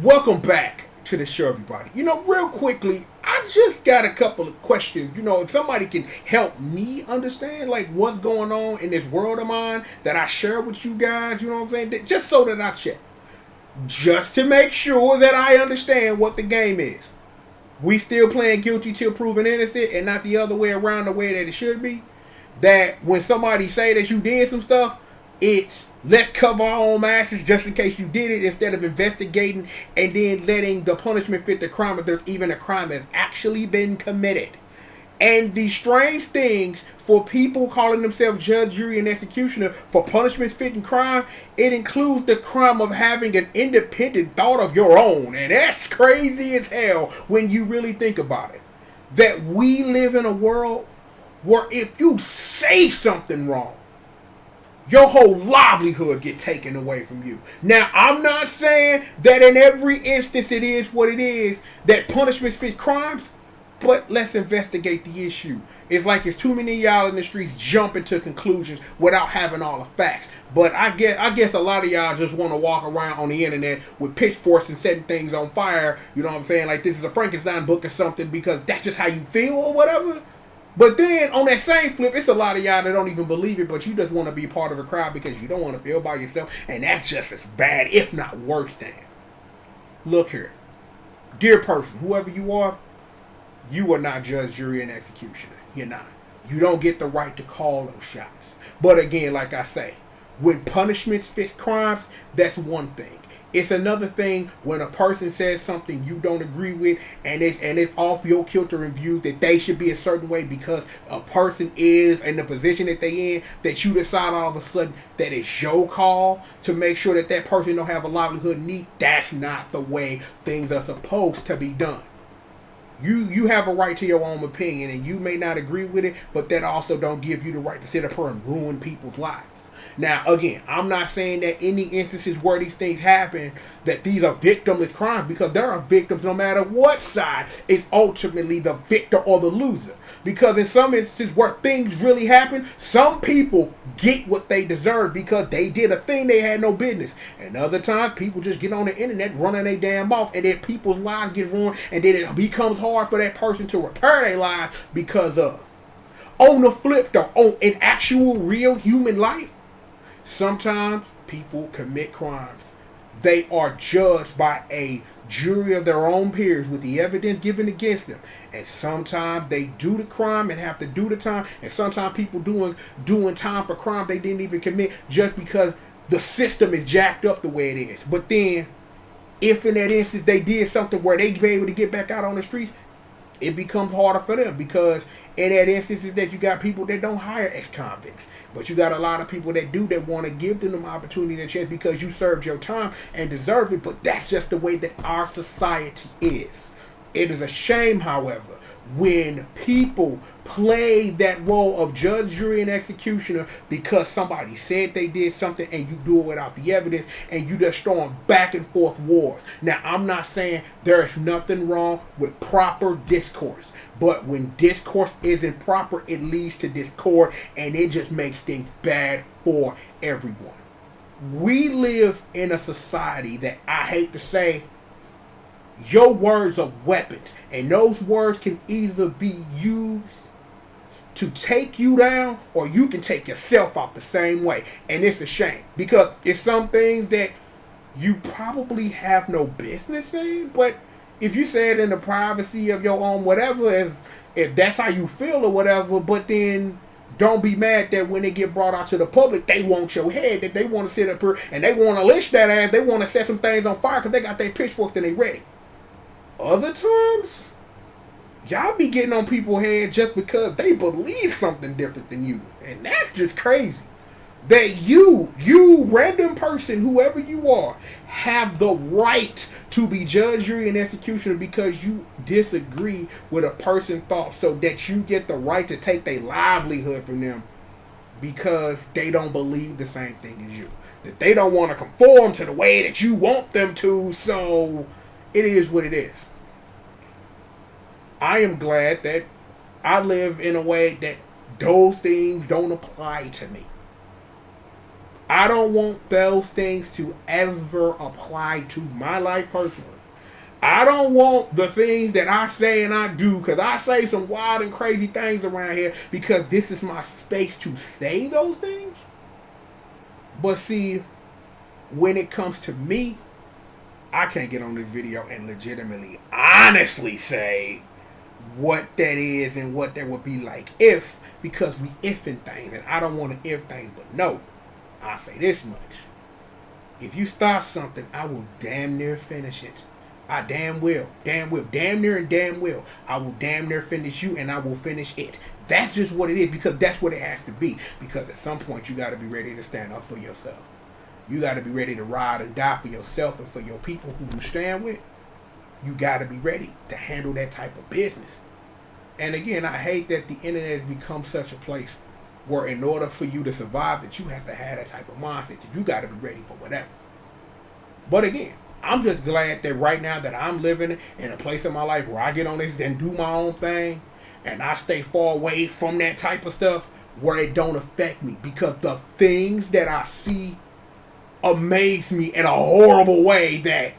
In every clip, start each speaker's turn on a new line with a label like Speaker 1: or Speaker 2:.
Speaker 1: Welcome back to the show, everybody. Real quickly, I just got a couple of questions. If somebody can help me understand, like, what's going on in this world of mine that I share with you guys, you know what I'm saying? Just so that I check. Just to make sure that I understand what the game is. We still playing guilty till proven innocent and not the other way around, the way that it should be. That when somebody say that you did some stuff, it's let's cover our own asses just in case you did it, instead of investigating and then letting the punishment fit the crime if there's even a crime that's actually been committed. And the strange things for people calling themselves judge, jury, and executioner for punishments fitting crime, it includes the crime of having an independent thought of your own. And that's crazy as hell when you really think about it. That we live in a world where if you say something wrong, your whole livelihood gets taken away from you. Now, I'm not saying that in every instance it is what it is, that punishments fit crimes, but let's investigate the issue. It's like it's too many of y'all in the streets jumping to conclusions without having all the facts. But I guess a lot of y'all just want to walk around on the internet with pitchforks and setting things on fire. You know what I'm saying? Like this is a Frankenstein book or something because that's just how you feel or whatever. But then on that same flip, it's a lot of y'all that don't even believe it, but you just want to be part of the crowd because you don't want to feel by yourself, and that's just as bad, if not worse than. Look here, dear person, whoever you are not judge, jury, and executioner. You're not. You don't get the right to call those shots. But again, like I say, when punishments fit crimes, that's one thing. It's another thing when a person says something you don't agree with, and it's off your kilter and view that they should be a certain way because a person is in the position that they in, that you decide all of a sudden that it's your call to make sure that that person don't have a livelihood need. That's not the way things are supposed to be done. You have a right to your own opinion, and you may not agree with it, but that also don't give you the right to sit up here and ruin people's lives. Now, again, I'm not saying that any instances where these things happen, that these are victimless crimes, because there are victims no matter what side is ultimately the victor or the loser. Because in some instances where things really happen, some people get what they deserve because they did a thing they had no business. And other times, people just get on the internet running their damn mouth, and then people's lives get ruined, and then it becomes hard for that person to repair their lives because of. On the flip though, in actual real human life, sometimes people commit crimes. They are judged by a jury of their own peers with the evidence given against them. And sometimes they do the crime and have to do the time. And sometimes people doing time for crime they didn't even commit just because the system is jacked up the way it is. But then, if in that instance they did something where they be able to get back out on the streets, it becomes harder for them because in that instance is that you got people that don't hire ex-convicts. But you got a lot of people that do, that want to give them an opportunity and a chance because you served your time and deserve it. But that's just the way that our society is. It is a shame, however, when people play that role of judge, jury, and executioner because somebody said they did something and you do it without the evidence and you just throwing back and forth wars. Now, I'm not saying there is nothing wrong with proper discourse, but when discourse isn't proper, it leads to discord and it just makes things bad for everyone. We live in a society that, I hate to say, your words are weapons, and those words can either be used to take you down or you can take yourself out the same way. And it's a shame because it's some things that you probably have no business saying, but if you say it in the privacy of your own whatever, if that's how you feel or whatever, but then don't be mad that when they get brought out to the public, they want your head, that they want to sit up here and they want to lynch that ass, they want to set some things on fire because they got their pitchforks and they ready. Other times, y'all be getting on people's head just because they believe something different than you. And that's just crazy. That you random person, whoever you are, have the right to be judge, jury, and executioner because you disagree with a person's thoughts, so that you get the right to take their livelihood from them because they don't believe the same thing as you. That they don't want to conform to the way that you want them to, so it is what it is. I am glad that I live in a way that those things don't apply to me. I don't want those things to ever apply to my life personally. I don't want the things that I say and I do, because I say some wild and crazy things around here because this is my space to say those things. But see, when it comes to me, I can't get on this video and legitimately, honestly say what that is and what that would be like if, because we ifing things, and I don't want to if things, but no, I'll say this much. If you start something, I will damn near finish it. I damn will, damn near and damn will. I will damn near finish you, and I will finish it. That's just what it is, because that's what it has to be. Because at some point, you got to be ready to stand up for yourself. You got to be ready to ride and die for yourself and for your people who you stand with. You got to be ready to handle that type of business. And again, I hate that the internet has become such a place where in order for you to survive, that you have to have that type of mindset, that you got to be ready for whatever. But again, I'm just glad that right now that I'm living in a place in my life where I get on this and do my own thing, and I stay far away from that type of stuff where it don't affect me, because the things that I see amaze me in a horrible way, that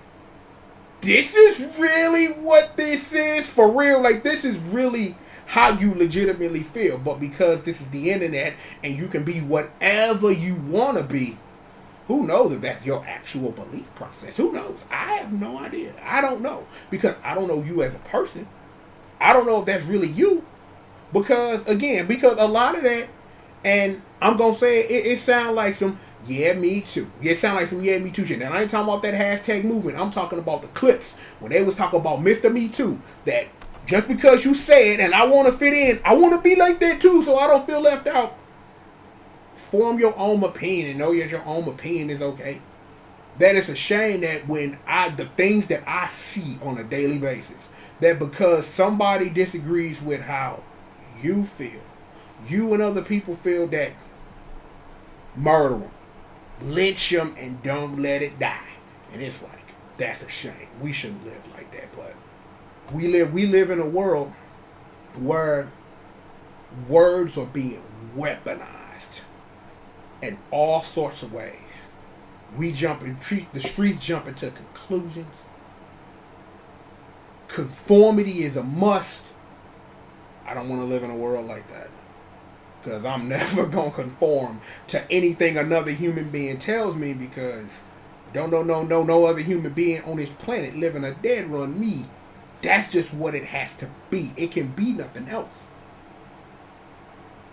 Speaker 1: this is really what this is for real. Like, this is really how you legitimately feel. But because this is the internet and you can be whatever you want to be, who knows if that's your actual belief process? Who knows? I have no idea. I don't know, because I don't know you as a person. I don't know if that's really you, because because a lot of that, and I'm gonna say it sounds like some yeah me too. It sounds like some yeah me too shit. And I ain't talking about that hashtag movement. I'm talking about the clips when they was talking about Mr. Me Too. That just because you say it and I want to fit in, I want to be like that too, so I don't feel left out. Form your own opinion and know that your own opinion is okay. That is a shame that when the things that I see on a daily basis, that because somebody disagrees with how you feel, you and other people feel, that murder them, lynch them, and don't let it die. And it's like, that's a shame. We shouldn't live like that. But we live in a world where words are being weaponized in all sorts of ways. The streets jump into conclusions. Conformity is a must. I don't want to live in a world like that, because I'm never going to conform to anything another human being tells me, because no other human being on this planet living a dead run me. That's just what it has to be. It can be nothing else.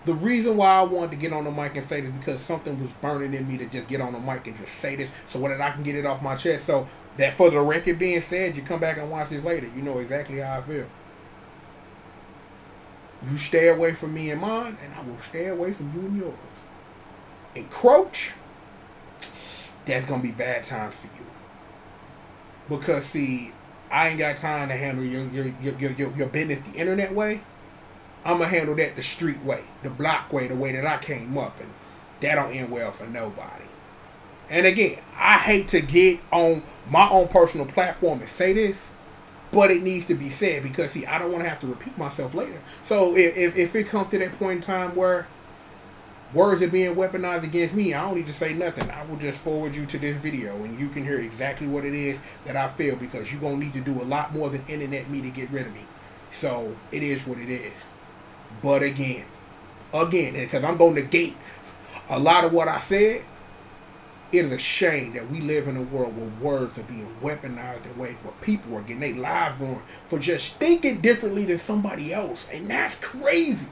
Speaker 1: The reason why I wanted to get on the mic and say this, because something was burning in me to just get on the mic and just say this, so that I can get it off my chest. So that for the record being said, you come back and watch this later, you know exactly how I feel. You stay away from me and mine, and I will stay away from you and yours. Encroach, that's going to be bad times for you. Because, see, I ain't got time to handle your business the internet way. I'm going to handle that the street way, the block way, the way that I came up, and that don't end well for nobody. And again, I hate to get on my own personal platform and say this, but it needs to be said, because, see, I don't want to have to repeat myself later. So if it comes to that point in time where words are being weaponized against me, I don't need to say nothing. I will just forward you to this video, and you can hear exactly what it is that I feel, because you're going to need to do a lot more than internet me to get rid of me. So it is what it is. But again, because I'm going to negate a lot of what I said, it is a shame that we live in a world where words are being weaponized in ways where people are getting their lives ruined for just thinking differently than somebody else. And that's crazy.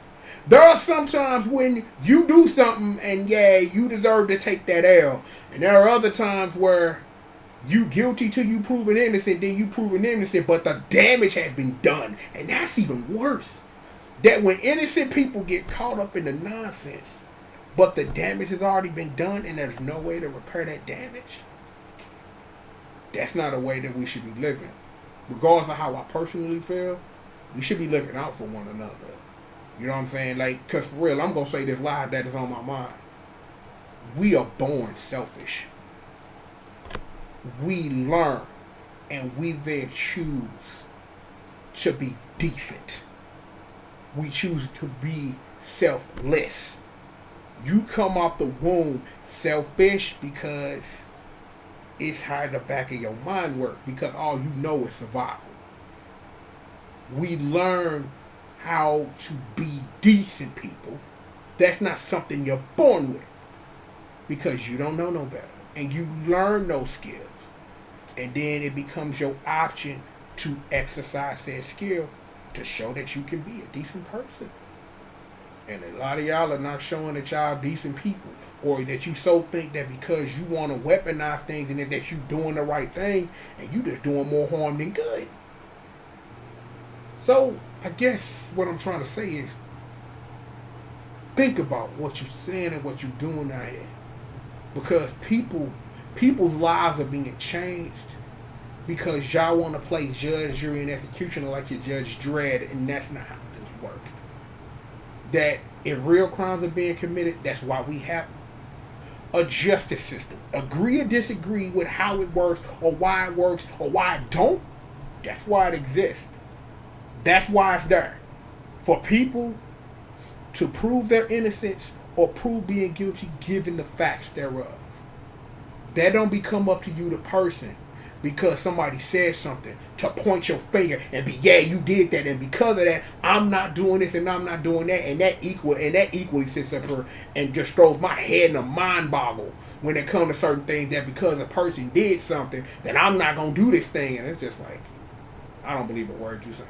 Speaker 1: There are some times when you do something and yeah, you deserve to take that L. And there are other times where you guilty till you proven innocent, then you proven innocent, but the damage has been done. And that's even worse. That when innocent people get caught up in the nonsense, but the damage has already been done and there's no way to repair that damage, that's not a way that we should be living. Regardless of how I personally feel, we should be looking out for one another. You know what I'm saying? Like, because for real, I'm going to say this live that is on my mind. We are born selfish. We learn and we then choose to be decent. We choose to be selfless. You come off the womb selfish because it's how the back of your mind works, because all you know is survival. We learn how to be decent people. That's not something you're born with, because you don't know no better. And you learn those skills. And then it becomes your option to exercise that skill to show that you can be a decent person. And a lot of y'all are not showing that y'all decent people, or that you so think that because you want to weaponize things and that you doing the right thing, and you just doing more harm than good. So I guess what I'm trying to say is, think about what you're saying and what you're doing out here, because people's lives are being changed because y'all want to play judge, jury, and executioner like your Judge Dredd, and that's not how things work. That if real crimes are being committed, that's why we have a justice system. Agree or disagree with how it works, or why it works, or why it don't. That's why it exists. That's why it's there. For people to prove their innocence or prove being guilty given the facts thereof. That don't become up to you, the person, because somebody said something, to point your finger and be, yeah, you did that, and because of that, I'm not doing this and I'm not doing that, and that equally sits up here and just throws my head in a mind boggle when it comes to certain things, that because a person did something, that I'm not gonna do this thing. And it's just like, I don't believe a word you're saying.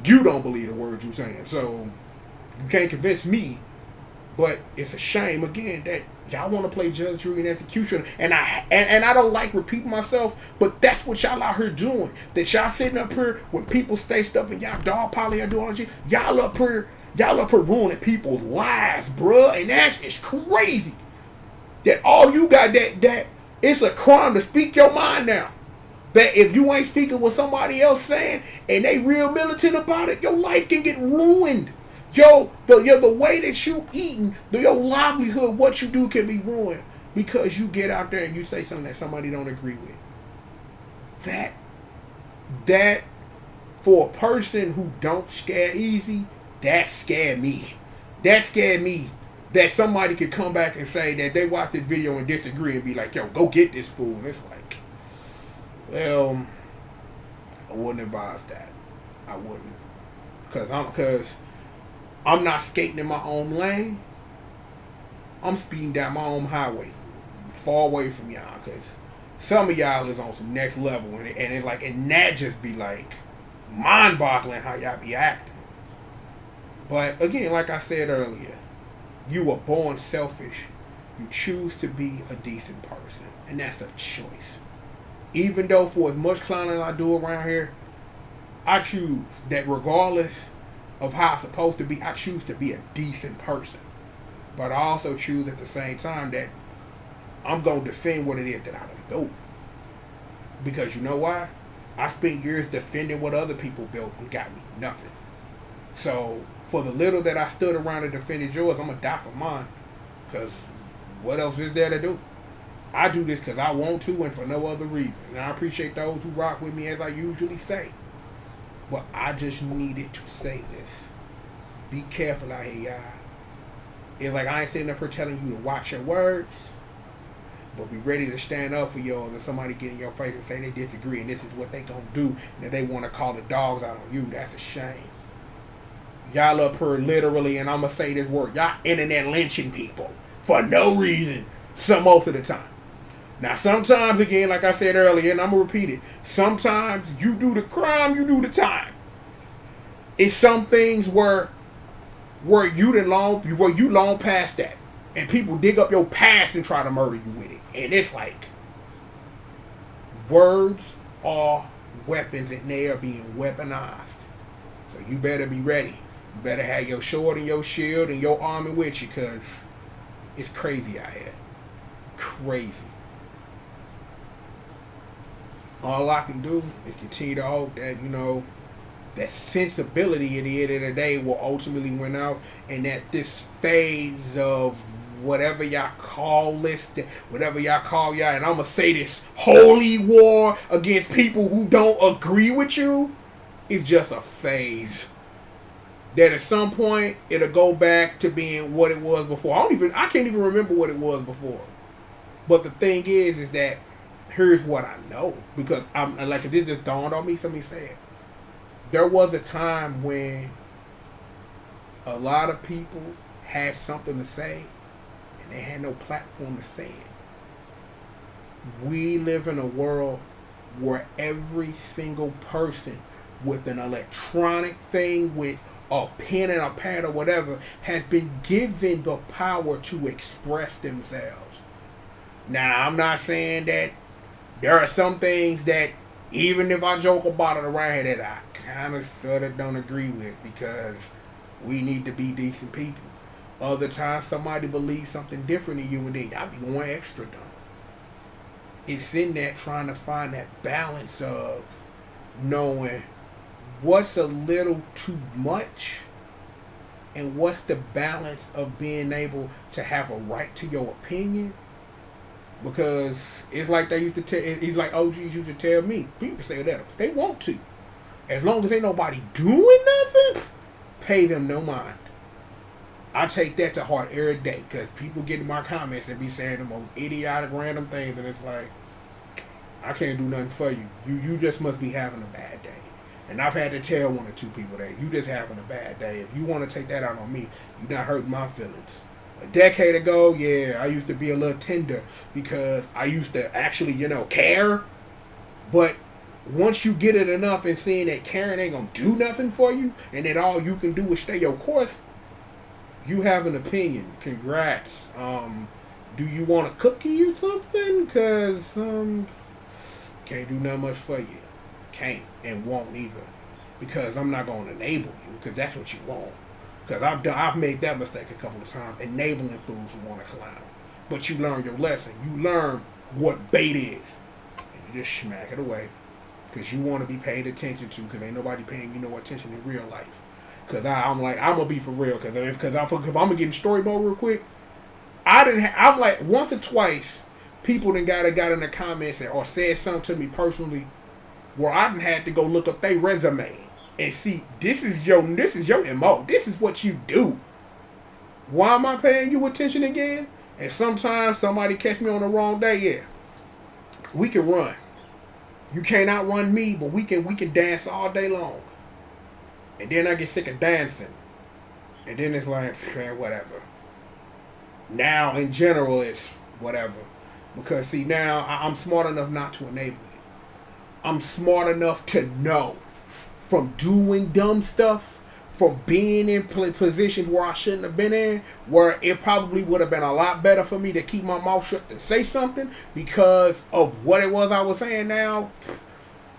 Speaker 1: You don't believe the words you're saying, so you can't convince me. But it's a shame again that y'all want to play judge, jury, and execution, and I don't like repeating myself, but that's what y'all out here doing. That y'all sitting up here when people say stuff and y'all dog poly ideology, y'all up here ruining people's lives, bruh, and that is crazy. That all you got, that it's a crime to speak your mind now. That if you ain't speaking what somebody else saying and they real militant about it, your life can get ruined. The way that you eating, your livelihood, what you do can be ruined because you get out there and you say something that somebody don't agree with. That for a person who don't scare easy, that scared me. That scared me. That somebody could come back and say that they watched this video and disagree and be like, yo, go get this fool. And it's like, well, I wouldn't advise that. I wouldn't. Because I'm not skating in my own lane. I'm speeding down my own highway, far away from y'all. Because some of y'all is on some next level, and it's like, and that just be like mind-boggling how y'all be acting. But again, like I said earlier, you were born selfish. You choose to be a decent person, and that's a choice. Even though for as much clowning I do around here, I choose that regardless of how it's supposed to be, I choose to be a decent person. But I also choose at the same time that I'm going to defend what it is that I done built. Because you know why? I spent years defending what other people built and got me nothing. So for the little that I stood around and defended yours, I'm going to die for mine. Because what else is there to do? I do this because I want to and for no other reason. And I appreciate those who rock with me, as I usually say. But I just needed to say this. Be careful out here, y'all. It's like I ain't sitting up here telling you to watch your words, but be ready to stand up for yours if somebody get in your face and say they disagree and this is what they gonna do, and that they want to call the dogs out on you. That's a shame. Y'all up here literally, and I'm gonna say this word, y'all internet lynching people for no reason, most of the time. Now, sometimes, again, like I said earlier, and I'm going to repeat it, sometimes you do the crime, you do the time. It's some things where you long past that, and people dig up your past and try to murder you with it. And it's like, words are weapons, and they are being weaponized. So you better be ready. You better have your sword and your shield and your army with you, because it's crazy out here. Crazy. All I can do is continue to hope that, that sensibility at the end of the day will ultimately win out, and that this phase of whatever y'all call this, whatever y'all call y'all, and I'm going to say this, holy war against people who don't agree with you, is just a phase. that at some point it'll go back to being what it was before. I can't even remember what it was before. But the thing is that here's what I know, because I'm like, this just dawned on me. Somebody said there was a time when a lot of people had something to say and they had no platform to say it. We live in a world where every single person with an electronic thing, with a pen and a pad or whatever, has been given the power to express themselves. Now, I'm not saying that there are some things that, even if I joke about it around here, that I kind of sort of don't agree with, because we need to be decent people. Other times, somebody believes something different than you, and then y'all be going extra dumb. It's in that trying to find that balance of knowing what's a little too much and what's the balance of being able to have a right to your opinion. Because it's like they used to tell, it's like OGs used to tell me, people say that if they want to, as long as ain't nobody doing nothing, pay them no mind. I take that to heart every day, because people get in my comments and be saying the most idiotic random things, and it's like, I can't do nothing for you. You just must be having a bad day. And I've had to tell one or two people that you just having a bad day. If you want to take that out on me, you're not hurting my feelings. A decade ago, yeah, I used to be a little tender because I used to actually, care. But once you get it enough and seeing that caring ain't going to do nothing for you, and that all you can do is stay your course, you have an opinion. Congrats. Do you want a cookie or something? Because can't do nothing much for you. Can't and won't either. Because I'm not going to enable you, because that's what you want. Because I've made that mistake a couple of times, enabling fools who want to clown. But you learn your lesson. You learn what bait is. And you just smack it away. Because you want to be paid attention to, because ain't nobody paying you no attention in real life. Because I'm going to be for real. Because I'm going to get in story mode real quick. I'm like, once or twice, people then got in the comments or said something to me personally where I done had to go look up their resume and see, this is your MO. This is what you do. Why am I paying you attention again? And sometimes somebody catch me on the wrong day, yeah. We can run. You can't outrun me, but we can dance all day long. And then I get sick of dancing. And then it's like, whatever. Now, in general, it's whatever. Because, see, now I'm smart enough not to enable it. I'm smart enough to know from doing dumb stuff, from being in positions where I shouldn't have been in, where it probably would have been a lot better for me to keep my mouth shut and say something because of what it was I was saying. Now,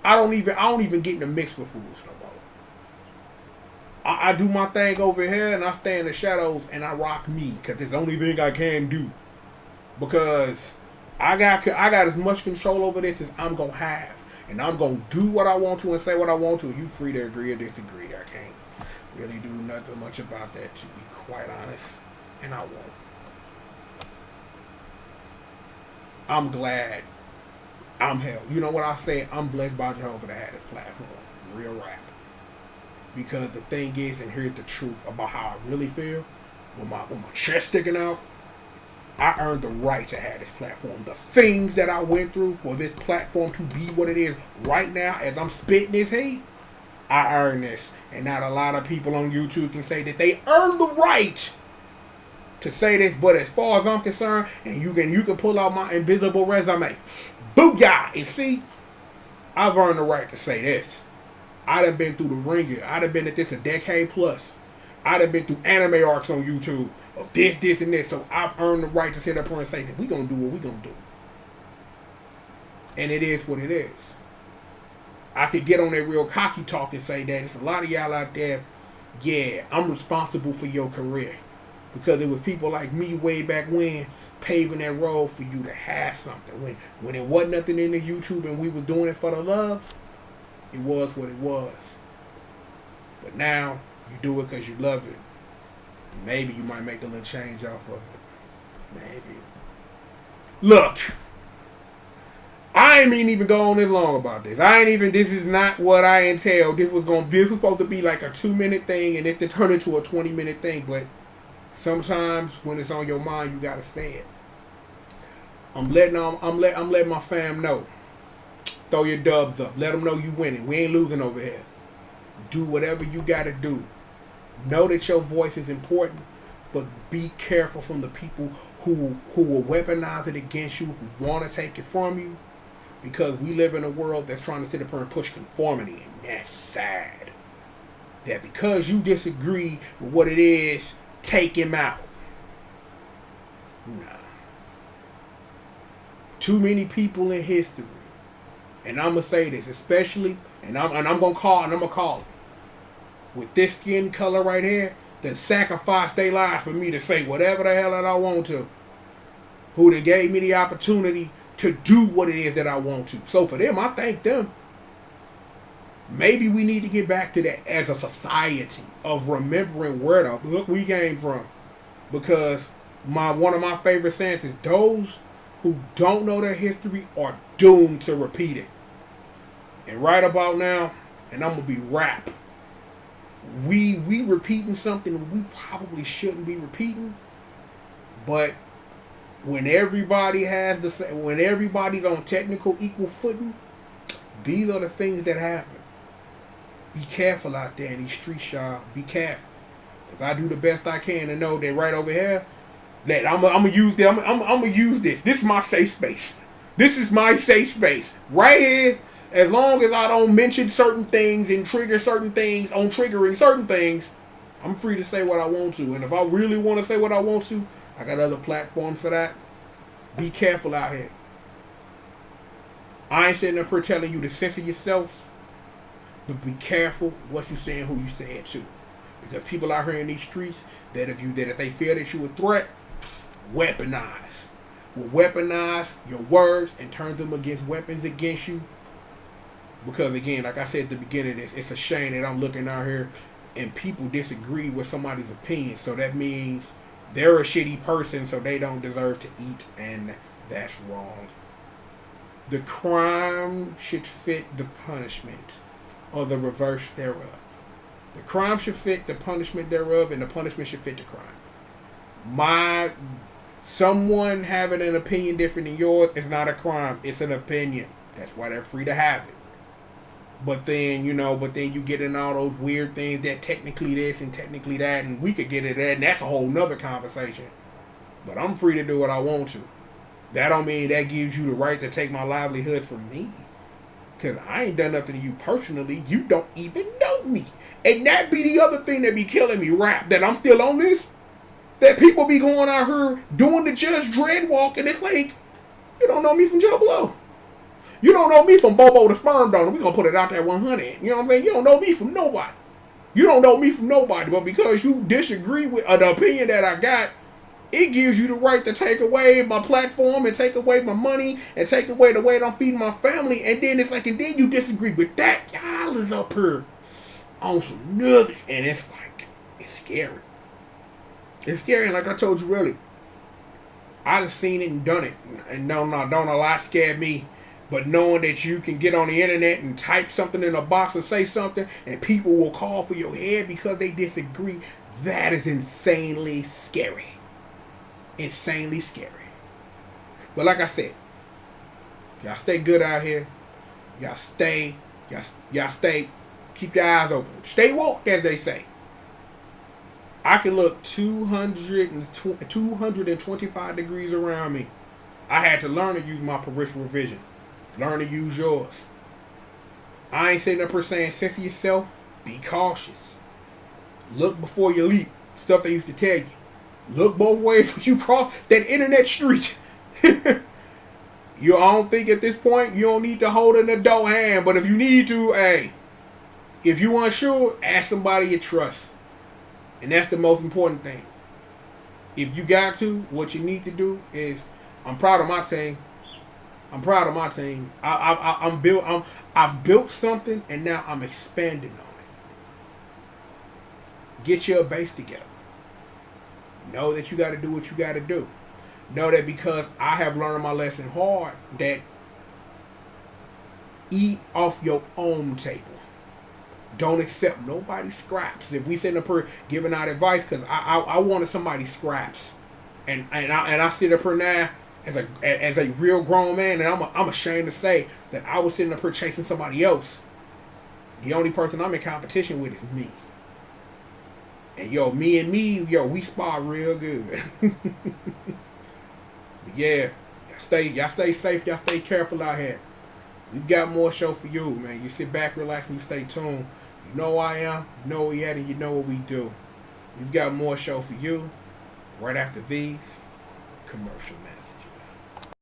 Speaker 1: I don't even get in the mix with fools no more. I do my thing over here, and I stay in the shadows, and I rock me, because it's the only thing I can do. Because I got as much control over this as I'm going to have. And I'm going to do what I want to and say what I want to. You free to agree or disagree. I can't really do nothing much about that, to be quite honest. And I won't. I'm glad. You know what I say? I'm blessed by Jehovah to have this platform. Real rap. Because the thing is, and here's the truth about how I really feel, with my chest sticking out, I earned the right to have this platform. The things that I went through for this platform to be what it is right now as I'm spitting this hate, I earned this. And not a lot of people on YouTube can say that they earned the right to say this. But as far as I'm concerned, and you can pull out my invisible resume, booyah! And see, I've earned the right to say this. I done been through the ringer. I done been at this a decade plus. I done been through anime arcs on YouTube. Of this, and this. So I've earned the right to sit up here and say that we gonna do what we gonna do. And it is what it is. I could get on that real cocky talk and say that there's a lot of y'all out there, yeah, I'm responsible for your career. Because it was people like me way back when paving that road for you to have something. When it wasn't nothing in the YouTube and we was doing it for the love, it was what it was. But now, you do it because you love it. Maybe you might make a little change off of it. Maybe. Look, I ain't even go on this long about this. This is not what I entailed. This was supposed to be like a 2 minute thing, and it's to turn into a 20-minute thing. But sometimes when it's on your mind, you gotta say it. I'm letting my fam know. Throw your dubs up. Let them know you winning. We ain't losing over here. Do whatever you gotta do. Know that your voice is important, but be careful from the people who will weaponize it against you, who want to take it from you, because we live in a world that's trying to sit up here and push conformity, and that's sad. That because you disagree with what it is, take him out. Nah. Too many people in history, and I'm gonna say this especially, and I'm gonna call it. With this skin color right here, that sacrificed their lives for me to say whatever the hell that I want to. Who they gave me the opportunity to do what it is that I want to. So for them, I thank them. Maybe we need to get back to that as a society of remembering where the look we came from. Because one of my favorite sayings is those who don't know their history are doomed to repeat it. And right about now, and I'm gonna be rap. We repeating something we probably shouldn't be repeating, but when everybody's on technical equal footing, these are the things that happen. Be careful out there in these streets, y'all. Be careful, cause I do the best I can to know that right over here, that I'm gonna use this. This is my safe space. This is my safe space right here. As long as I don't mention certain things and trigger certain things on triggering certain things, I'm free to say what I want to. And if I really want to say what I want to, I got other platforms for that. Be careful out here. I ain't sitting up here telling you to censor yourself, but be careful what you say and who you say it to. Because people out here in these streets, that if they feel that you a threat, weaponize. Will weaponize your words and turn them against weapons against you. Because again, like I said at the beginning, it's a shame that I'm looking out here and people disagree with somebody's opinion. So that means they're a shitty person, so they don't deserve to eat, and that's wrong. The crime should fit the punishment, or the reverse thereof. The crime should fit the punishment thereof, and the punishment should fit the crime. Someone having an opinion different than yours is not a crime. It's an opinion. That's why they're free to have it. But then you get in all those weird things that technically this and technically that, and we could get into that, and that's a whole nother conversation. But I'm free to do what I want to. That don't mean that gives you the right to take my livelihood from me. Because I ain't done nothing to you personally. You don't even know me. And that be the other thing that be killing me, rap, that I'm still on this. That people be going out here doing the Judge Dredd walk, and it's like, you don't know me from Joe Blow. You don't know me from Bobo the Sperm Donor. We're going to put it out there 100. You know what I'm saying? You don't know me from nobody. You don't know me from nobody. But because you disagree with the opinion that I got, it gives you the right to take away my platform and take away my money and take away the way that I'm feeding my family. And then it's like, and then you disagree with that. Y'all is up here on some nothing. And it's like, it's scary. It's scary. And like I told you earlier, I done seen it and done it. And don't a lot scare me. But knowing that you can get on the internet and type something in a box and say something, and people will call for your head because they disagree, that is insanely scary. Insanely scary. But like I said, y'all stay good out here. Y'all stay, keep your eyes open. Stay woke, as they say. I can look 225 degrees around me. I had to learn to use my peripheral vision. Learn to use yours. I ain't sitting up here saying censor yourself. Be cautious. Look before you leap. Stuff they used to tell you. Look both ways when you cross that internet street. I don't think at this point you don't need to hold an adult hand. But if you need to, hey, if you unsure, ask somebody you trust. And that's the most important thing. If you got to, what you need to do is, I'm proud of my team. I've built something, and now I'm expanding on it. Get your base together. Know that you got to do what you got to do. Know that because I have learned my lesson hard, that Eat off your own table. Don't accept nobody's scraps. If we sitting up here giving out advice, because I wanted somebody's scraps, and I sit up here now as a real grown man, and I'm ashamed to say that I was sitting up here chasing somebody else. The only person I'm in competition with is me. And me and me, we spar real good. But yeah, y'all stay safe, y'all stay careful out here. We've got more show for you, man. You sit back, relax, and you stay tuned. You know who I am, you know where we at, and you know what we do. We've got more show for you right after these commercial messages.